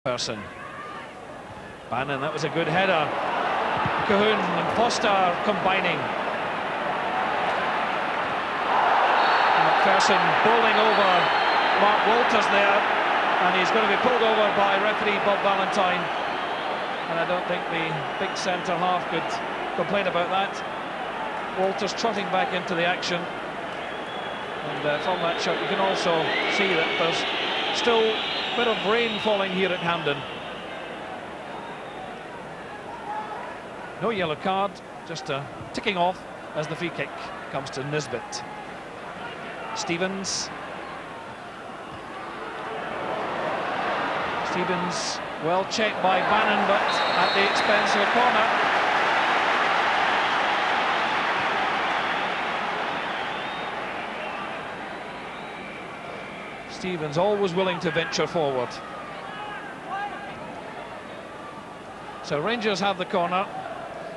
person. Bannon, that was a good header. Cahoon and Foster combining. McPherson bowling over Mark Walters there, and he's going to be pulled over by referee Bob Valentine. And I don't think the big centre half could complain about that. Walters trotting back into the action. And from that shot you can also see that there's still a bit of rain falling here at Hampden. No yellow card, just a ticking off as the free kick comes to Nisbet. Stevens, well checked by Bannon, but at the expense of a corner. Stevens always willing to venture forward. So Rangers have the corner.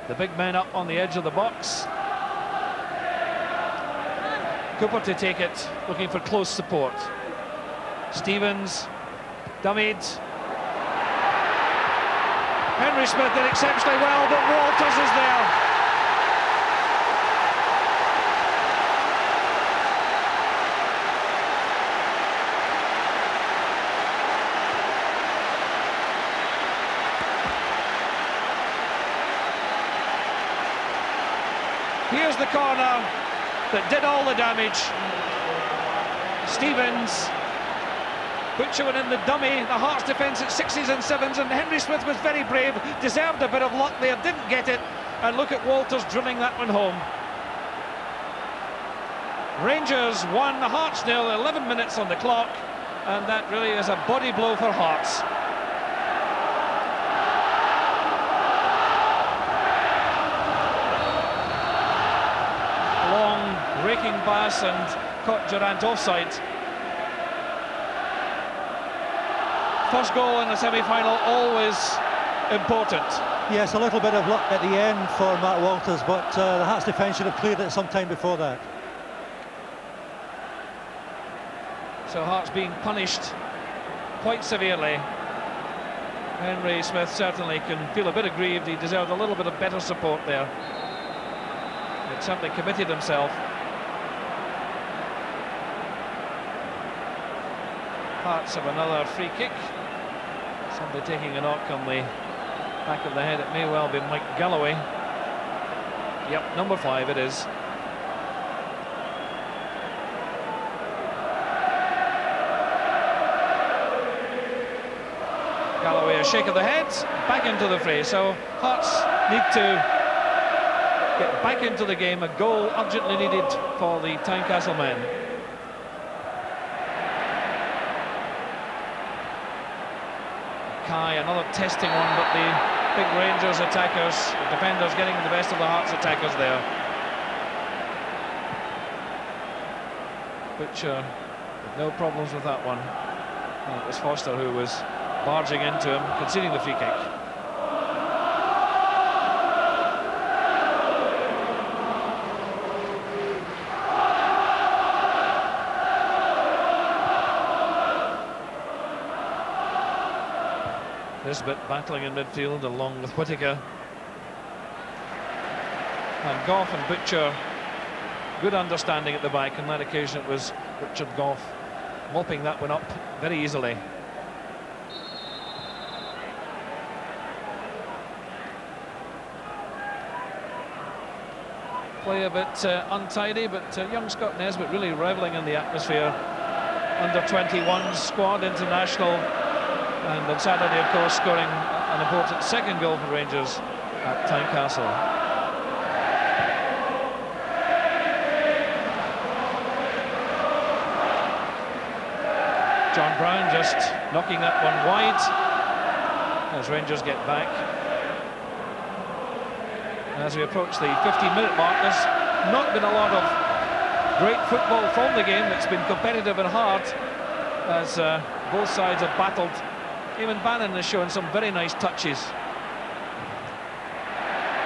The big men up on the edge of the box. Cooper to take it, looking for close support. Stevens, dummied. Henry Smith did exceptionally well, but Walters is there. Here's the corner that did all the damage. Stevens, Butcherman in the dummy, the Hearts defence at 6s and 7s, and Henry Smith was very brave, deserved a bit of luck there, didn't get it, and look at Walters drilling that one home. Rangers won, the Hearts nil, 11 minutes on the clock, and that really is a body blow for Hearts. Breaking pass and caught Durant offside. First goal in the semi-final, always important. Yes, a little bit of luck at the end for Matt Walters, but the Hearts defence should have cleared it some time before that. So Hearts being punished quite severely. Henry Smith certainly can feel a bit aggrieved. He deserved a little bit of better support there. He'd certainly committed himself. Hearts have another free kick. Somebody taking a knock on the back of the head. It may well be Mike Galloway. Yep, number 5 it is. Galloway, a shake of the head, back into the fray. So Hearts need to get back into the game. A goal urgently needed for the Tynecastle men. Another testing one, but the big Rangers attackers, the defenders getting the best of the Hearts attackers there. Butcher with no problems with that one. And it was Foster who was barging into him, conceding the free kick. Nisbet battling in midfield along with Whittaker. And Gough and Butcher, good understanding at the back. On that occasion it was Richard Gough mopping that one up very easily. Play a bit untidy, but young Scott Nesbitt really revelling in the atmosphere. Under-21 squad international. And on Saturday, of course, scoring an important second goal for Rangers at Tynecastle. John Brown just knocking that one wide as Rangers get back. As we approach the 15-minute mark, there's not been a lot of great football from the game. It's been competitive and hard as both sides have battled. Even Bannon has shown some very nice touches.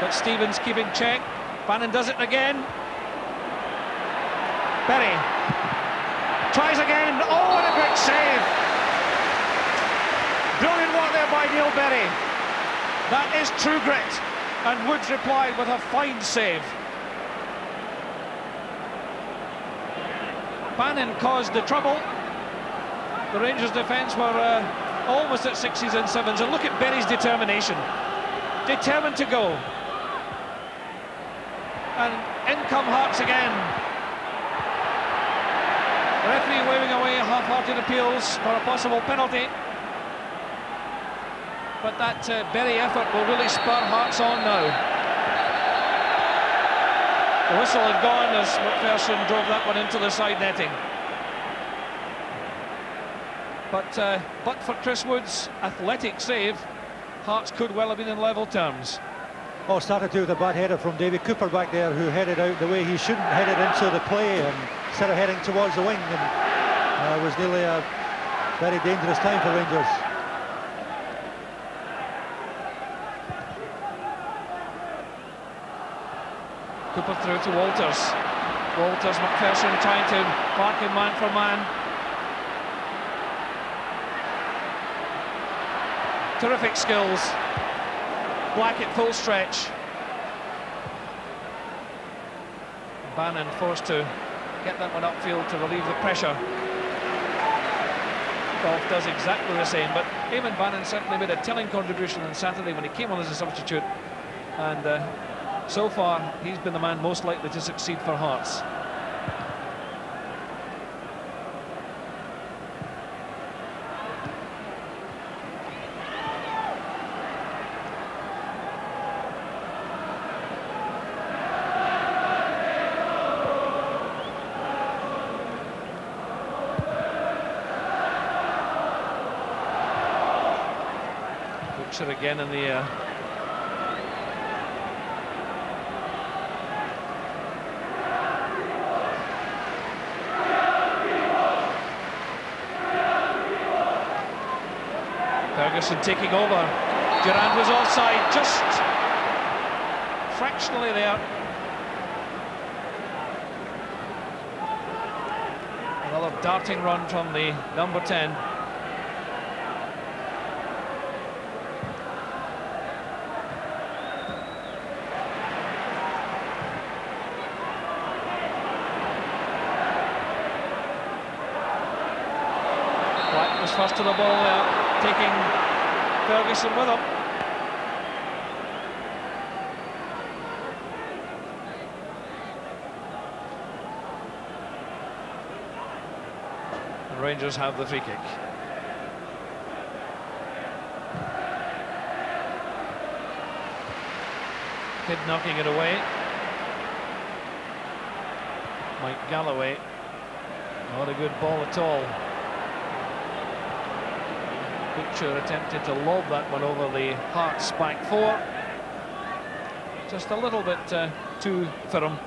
But Stevens keeping check. Bannon does it again. Berry tries again. Oh, what a great save! Brilliant work there Neil Berry. That is true grit. And Woods replied with a fine save. Bannon caused the trouble. The Rangers' defence were almost at sixes and sevens, and look at Berry's determination. Determined to go. And in come Hearts again. The referee waving away half-hearted appeals for a possible penalty. But that Berry effort will really spur Hearts on now. The whistle had gone as McPherson drove that one into the side netting. But for Chris Wood's athletic save, Hearts could well have been in level terms. Oh, started to with a bad header from David Cooper back there, who headed out the way he shouldn't, headed into the play and instead of heading towards the wing, and was nearly a very dangerous time for Rangers. Cooper through to Walters. Walters, McPherson trying to mark him man for man. Terrific skills. Black at full stretch. Bannon forced to get that one upfield to relieve the pressure. Golf does exactly the same, but Eamon Bannon certainly made a telling contribution on Saturday when he came on as a substitute, and so far he's been the man most likely to succeed for Hearts. Again in the air. Ferguson taking over. Durand was offside, just fractionally there. Another darting run from the number 10. First to the ball there, taking Ferguson with him. The Rangers have the free kick. Kidd knocking it away. Mike Galloway, not a good ball at all. Butcher attempted to lob that one over the Hearts back four. Just a little bit too firm.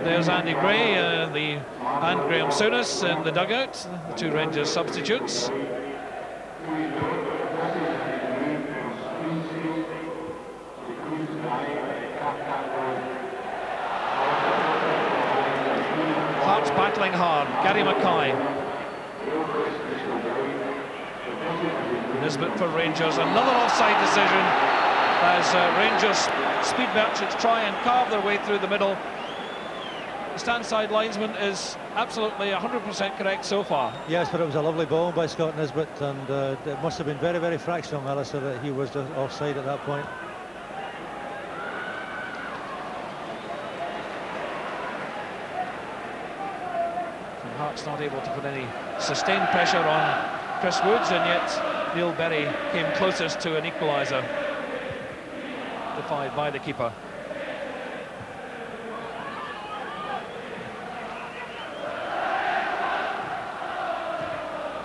There's Andy Gray and Graham Souness in the dugout, the two Rangers substitutes. Battling hard, Gary Mackay. Nisbet for Rangers, another offside decision as Rangers speed merchants try and carve their way through the middle. The stand-side linesman is absolutely 100% correct so far. Yes, but it was a lovely ball by Scott Nisbet, and it must have been very, very fractional, Melissa, that he was offside at that point. Hearts not able to put any sustained pressure on Chris Woods, and yet Neil Berry came closest to an equaliser, defied by the keeper.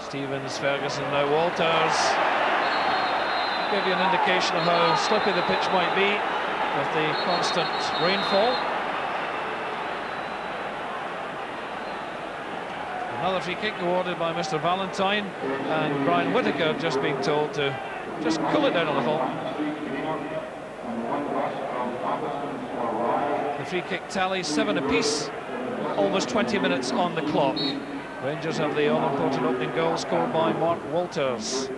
Stevens, Ferguson, now Walters. Give you an indication of how slippy the pitch might be with the constant rainfall. Another free kick awarded by Mr. Valentine, and Brian Whittaker just being told to just cool it down a little. The free kick tally 7 apiece, almost 20 minutes on the clock. Rangers have the all-important opening goal scored by Mark Walters.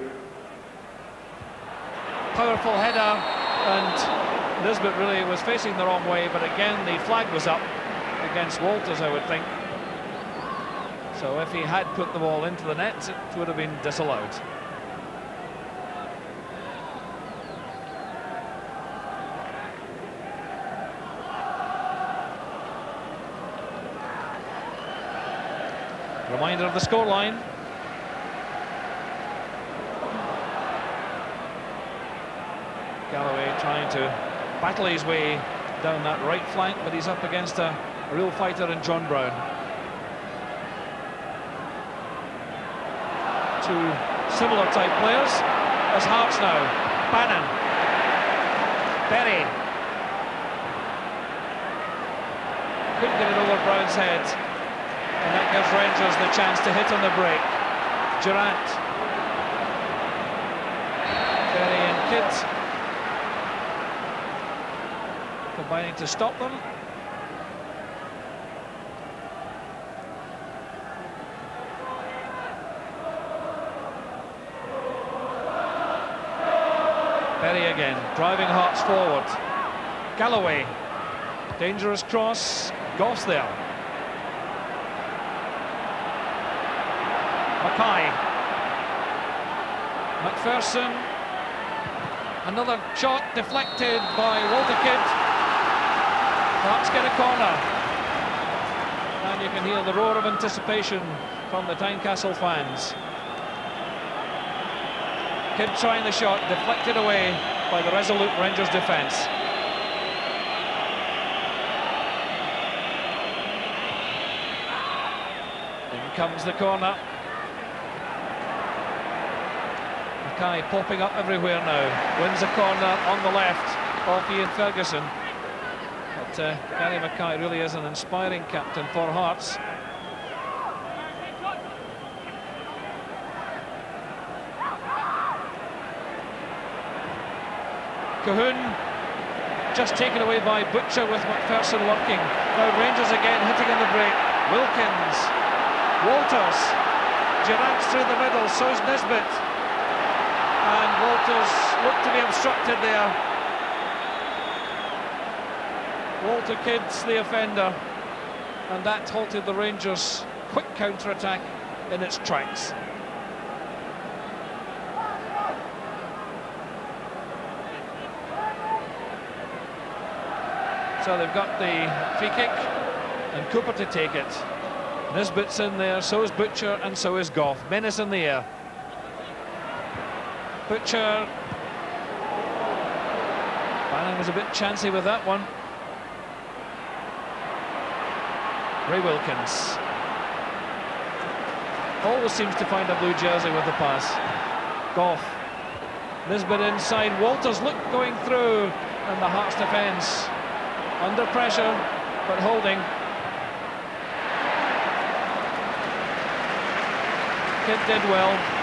Powerful header, and Nisbet really was facing the wrong way, but again the flag was up against Walters, I would think. So if he had put the ball into the net, it would have been disallowed. Reminder of the scoreline. Galloway trying to battle his way down that right flank, but he's up against a real fighter in John Brown. Two similar type players as Hearts now. Bannon. Berry. Couldn't get it over Brown's head. And that gives Rangers the chance to hit on the break. Durant. Berry and Kidd combining to stop them. Berry again, driving Hearts forward. Galloway, dangerous cross, Goss there. Mackay. McPherson. Another shot deflected by Walter Kidd. Hearts get a corner. And you can hear the roar of anticipation from the Tynecastle fans. Kidd trying the shot, deflected away by the resolute Rangers defence. In comes the corner. Mackay popping up everywhere now. Wins a corner on the left off Ian Ferguson. But Gary Mackay really is an inspiring captain for Hearts. Cahoon just taken away by Butcher with McPherson working. Now Rangers again hitting in the break. Wilkins, Walters, Durant's through the middle, so's Nisbet. And Walters looked to be obstructed there. Walter Kidd's the offender, and that halted the Rangers' quick counter-attack in its tracks. So they've got the free kick and Cooper to take it. Nisbet's in there, so is Butcher, and so is Goff. Menace in the air. Butcher. Bannon was a bit chancy with that one. Ray Wilkins. Always seems to find a blue jersey with the pass. Goff. Nisbet inside. Walters look going through, and the Hearts defence under pressure, but holding. Kidd did well.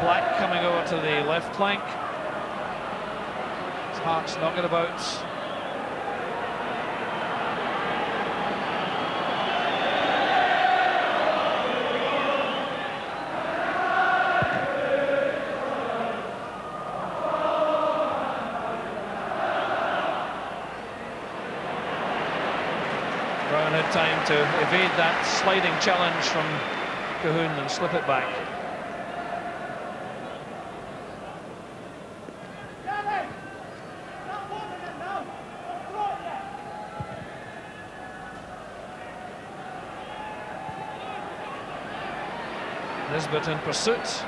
Black coming over to the left flank. Hearts knocking about. Brown had time to evade that sliding challenge from Cahoon and slip it back. Nisbet in pursuit.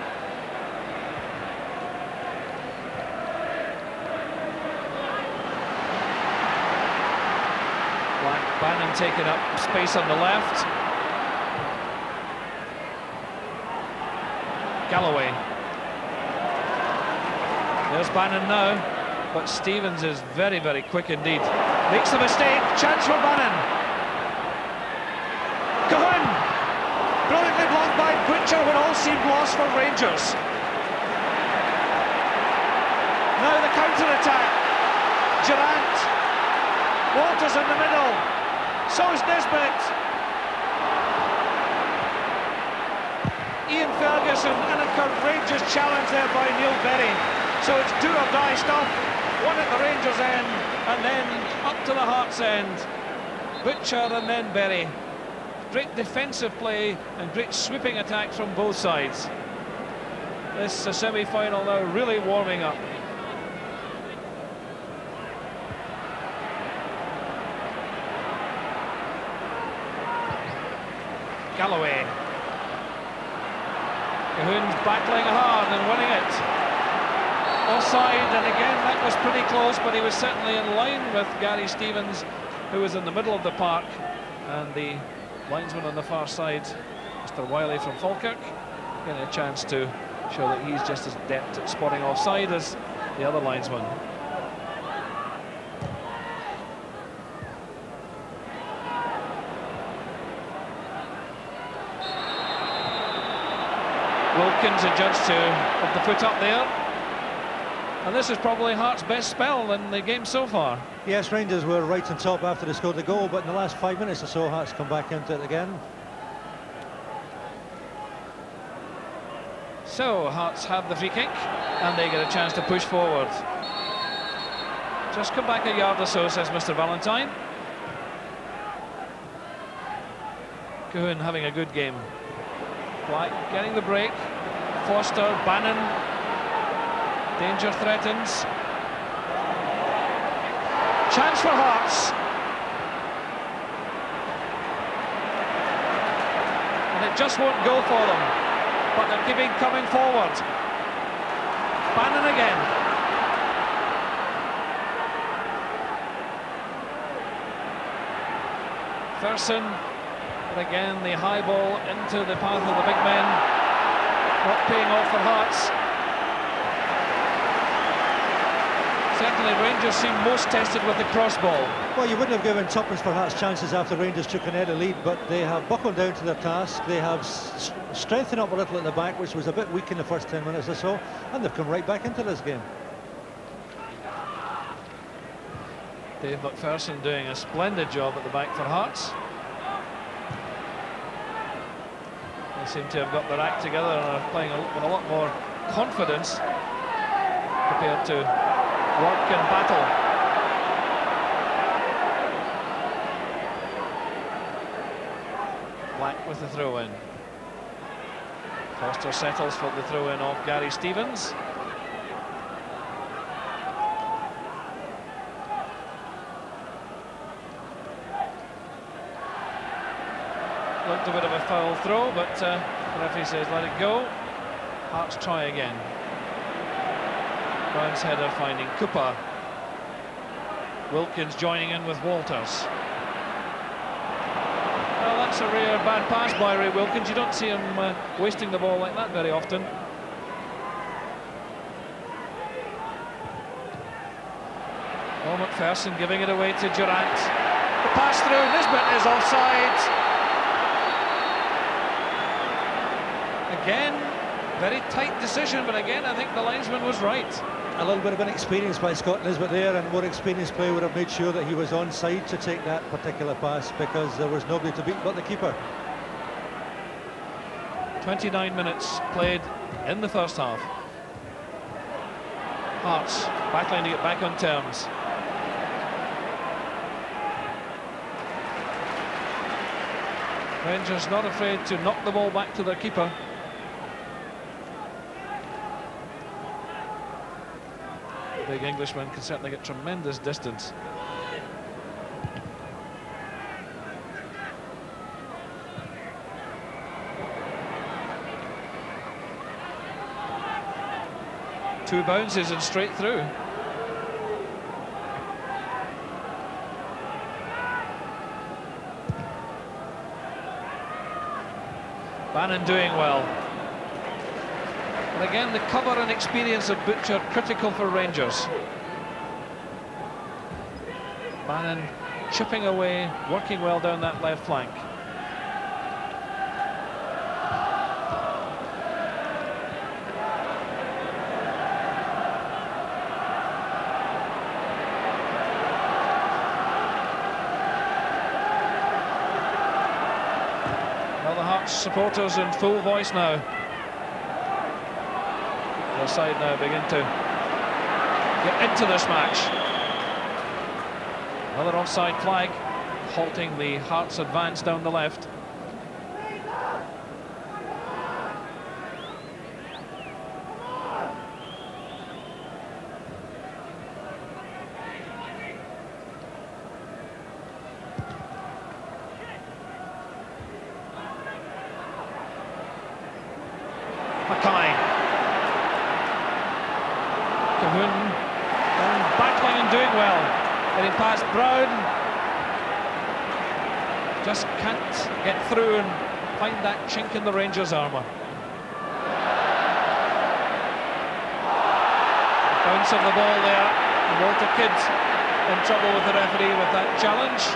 Black, Bannon taking up space on the left. Galloway. There's Bannon now, but Stevens is very, very quick indeed. Makes the mistake, chance for Bannon. Cahun! Brilliantly blocked by Butcher when all seemed lost for Rangers. Now the counter-attack. Durant. Walters in the middle. So is Nisbet. Ian Ferguson and a courageous challenge there by Neil Berry. So it's do or die stuff. One at the Rangers end and then up to the Hearts end. Butcher and then Berry. Great defensive play and great sweeping attacks from both sides. This semi-final now really warming up. Galloway. Cahun's battling hard and winning it. Offside, and again that was pretty close, but he was certainly in line with Gary Stevens, who was in the middle of the park, and the linesman on the far side, Mr. Wiley from Falkirk, getting a chance to show that he's just as adept at spotting offside as the other linesman. Wilkins adjudged to put the foot up there. And this is probably Hearts' best spell in the game so far. Yes, Rangers were right on top after they scored the goal, but in the last 5 minutes or so, Hearts come back into it again. So, Hearts have the free kick, and they get a chance to push forward. Just come back a yard or so, says Mr. Valentine. Cahun having a good game. Black getting the break. Foster, Bannon. Danger threatens. Chance for Hearts. And it just won't go for them. But they're keeping coming forward. Bannon again. Thurston. But again, the high ball into the path of the big men. Not paying off for Hearts. Certainly Rangers seem most tested with the cross ball. Well, you wouldn't have given tuppence for Hearts chances after Rangers took an early lead, but they have buckled down to their task. They have strengthened up a little at the back, which was a bit weak in the first 10 minutes or so, and they've come right back into this game. Dave McPherson doing a splendid job at the back for Hearts. They seem to have got their act together and are playing with a lot more confidence prepared to work and battle. Black with the throw-in. Foster settles for the throw-in off Gary Stevens. Looked a bit of a foul throw, but the referee says let it go. Hearts try again. Brown's header finding Cooper. Wilkins joining in with Walters. Well, that's a rare bad pass by Ray Wilkins. You don't see him wasting the ball like that very often. Oh, McPherson giving it away to Durant. The pass through, Nisbet is offside. Again, very tight decision, but again, I think the linesman was right. A little bit of inexperience by Scott Nisbet there, and more experienced player would have made sure that he was onside to take that particular pass, because there was nobody to beat but the keeper. 29 minutes played in the first half. Hearts battling to get back on terms. Rangers not afraid to knock the ball back to their keeper. The big Englishman can certainly get tremendous distance. Two bounces and straight through. Bannon doing well. again, the cover and experience of Butcher critical for Rangers. Bannon chipping away, working well down that left flank. Well, the Hearts supporters in full voice now. The side now begin to get into this match. Another offside flag, halting the Hearts' advance down the left. Mackay. Cahoon battling and doing well. Getting past Brown. Just can't get through and find that chink in the Rangers' armour. Bounce of the ball there. Walter Kidd in trouble with the referee with that challenge.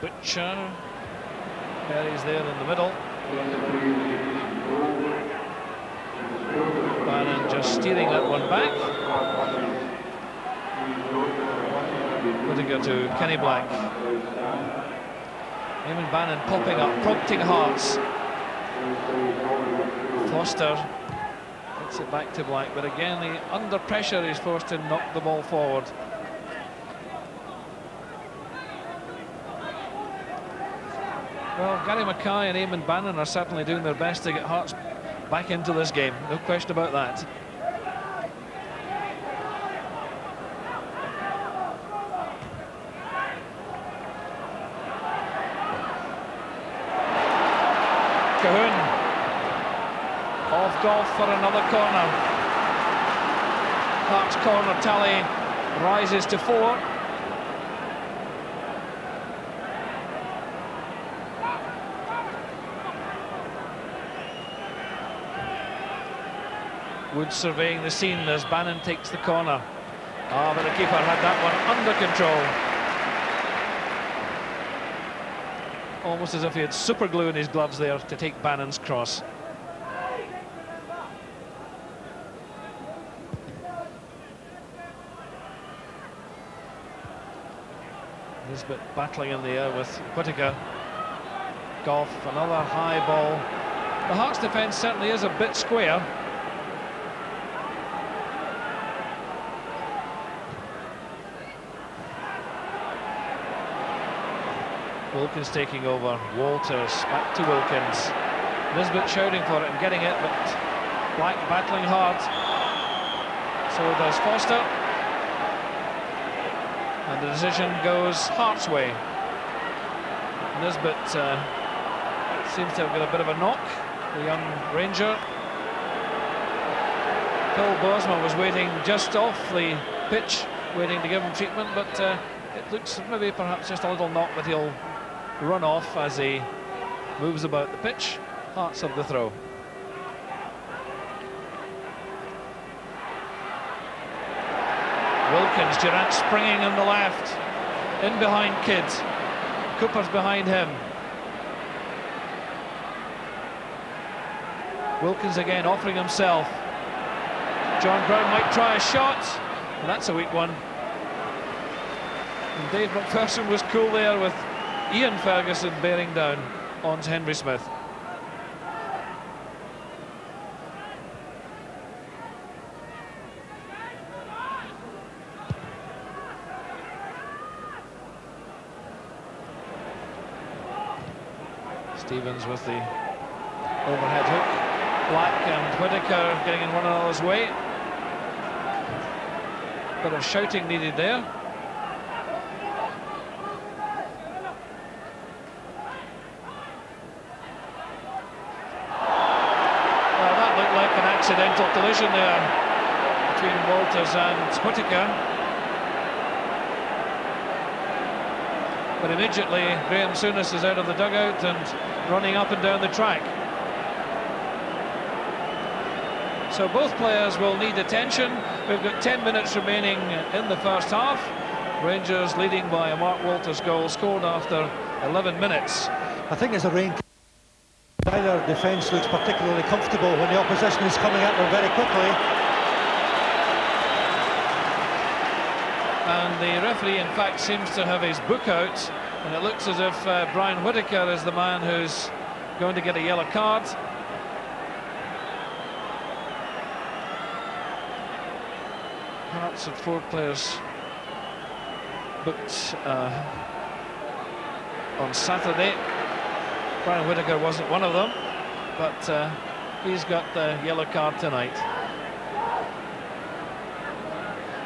Butcher, Perry's there in the middle. Bannon just steering that one back. Whittaker to Kenny Black. Eamon Bannon popping up, prompting Hearts. Foster gets it back to Black, but again, under pressure, he's forced to knock the ball forward. Well, Gary Mackay and Eamon Bannon are certainly doing their best to get Hearts back into this game. No question about that. Cahoon. Off Goff for another corner. Hearts corner tally rises to 4. Wood surveying the scene as Bannon takes the corner. Ah, but the keeper had that one under control. Almost as if he had super glue in his gloves there to take Bannon's cross. Nisbet battling in the air with Whittaker. Goff, another high ball. The Hearts defence certainly is a bit square. Wilkins taking over. Walters back to Wilkins. Nisbet shouting for it and getting it, but Black battling hard. So does Foster. And the decision goes Hearts' way. Nisbet seems to have got a bit of a knock, the young Ranger. Phil Bosma was waiting just off the pitch, waiting to give him treatment, but it looks maybe perhaps just a little knock that he'll run off as he moves about the pitch. Hearts of the throw. Wilkins, Durant springing on the left, in behind Kidd. Cooper's behind him. Wilkins again offering himself. John Brown might try a shot, and that's a weak one. And Dave McPherson was cool there with Ian Ferguson bearing down on Henry Smith. Stevens with the overhead hook. Black and Whittaker getting in one another's way. Bit of shouting needed there. looked like an accidental collision there between Walters and Whittaker. But immediately Graham Souness is out of the dugout and running up and down the track. So both players will need attention. We've got 10 minutes remaining in the first half. Rangers leading by a Mark Walters goal scored after 11 minutes. I think as the rain, neither defence looks particularly comfortable when the opposition is coming at them very quickly. And the referee in fact seems to have his book out, and it looks as if Brian Whittaker is the man who's going to get a yellow card. Hearts of 4 players booked on Saturday. Brian Whittaker wasn't one of them, but he's got the yellow card tonight.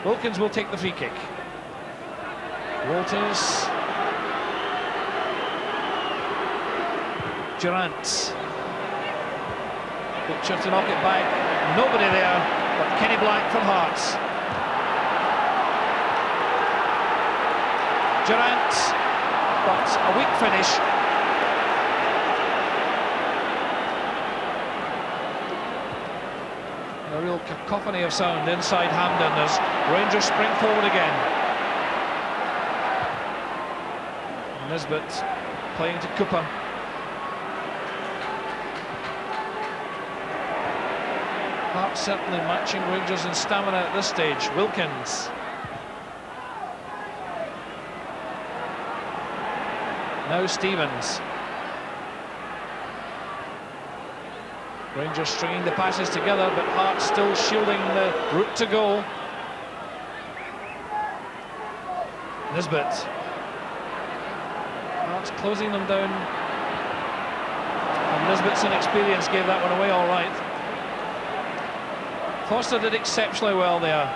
Wilkins will take the free kick. Walters. Durant. Butcher to knock it back. Nobody there but Kenny Black from Hearts. Durant, but a weak finish. A real cacophony of sound inside Hampden as Rangers spring forward again. Nisbet playing to Cooper. Hearts certainly matching Rangers in stamina at this stage. Wilkins. Now Stevens. Rangers stringing the passes together, but Hearts still shielding the route to goal. Nisbet. Hearts closing them down. And Nisbet's inexperience gave that one away all right. Foster did exceptionally well there.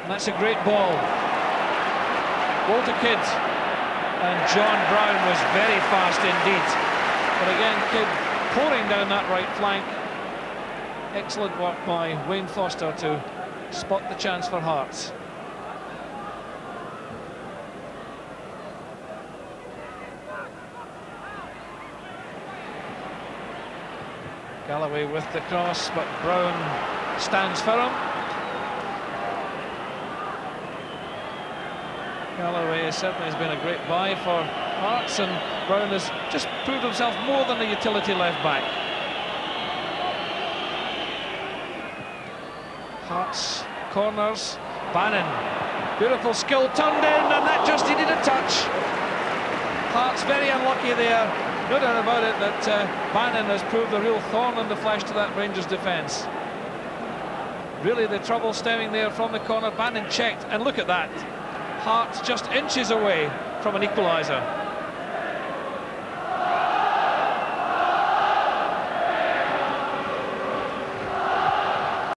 And that's a great ball. Walter Kidd and John Brown was very fast indeed. But again, Kidd pouring down that right flank. Excellent work by Wayne Foster to spot the chance for Hearts. Galloway with the cross, but Brown stands firm. Galloway certainly has been a great buy for Hearts, and Brown has just proved himself more than a utility left back. Hearts corners. Bannon, beautiful skill turned in, and that just needed a touch. Hearts very unlucky there. No doubt about it that Bannon has proved a real thorn in the flesh to that Rangers defence. Really the trouble stemming there from the corner. Bannon checked, and look at that. Hearts just inches away from an equaliser.